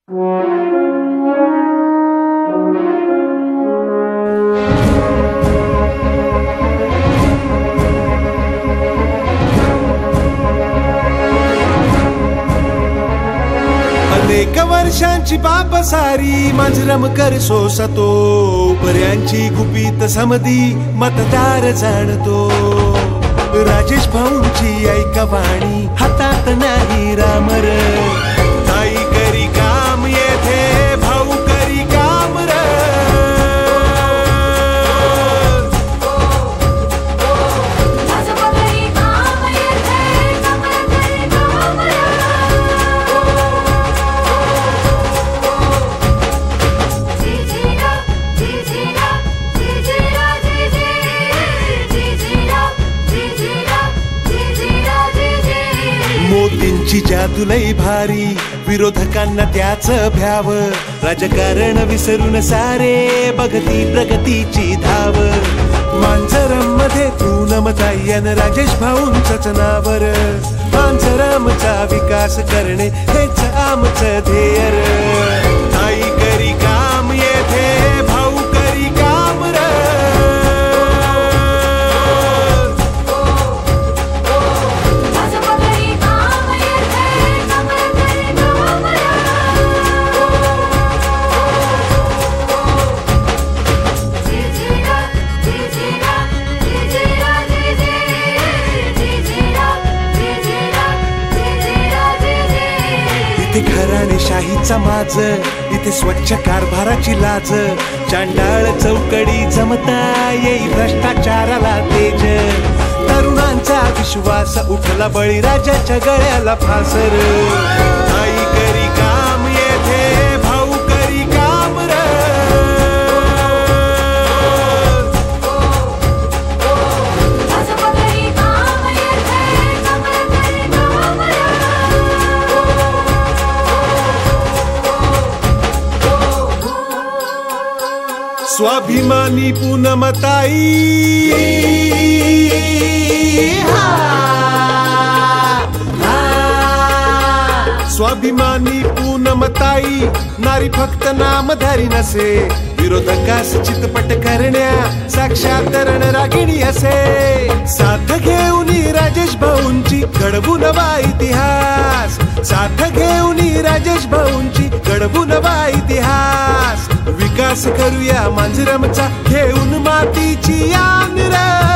अनेक वर्षांची बाप सारी मांजरम कर सोसतो, पर्यांची गुपित समधी मतदार जाणतो। राजेश भाऊंची ऐका वाणी, हातात नाही रामर, ताई करी काम येथे, भाऊ करी काम र। मोदींची जादू लई भारी, विरोधकांना त्याच भ्याव, राजकारण विसरून सारे बघती प्रगतीची धाव। मांजरम मध्ये पूनमताई अन राजेश भाऊंचंच नावर, मांजरमचा विकास करणे हेच आमचं ध्येय र। ताई करी काम येथे, भाऊ करी काम र। इथे घराणेशाहीचा माज, इथे स्वच्छ कारभाराची लाज, चांडाळ चौकडी जमता येई भ्रष्टाचाराला तेज। तरुणांचा विश्वास उठला बळी, राजाच्या गळ्याला फासर। ताई करी काम येथे, भाऊ करी काम र। स्वाभिमानी पूनमताई, स्वाभिमानी पूनमताई, नारी फक्त नामधारी नसे, विरोधकास चितपट करण्या साक्षात रणरागिणी असे। साथ घेऊन राजेश भाऊंची घडवू नवा इतिहास, साथ घेऊन राजेश भाऊंची घडवू नवा इतिहास। विकास करूया मांजरमचा, घेऊन मातीची यान र।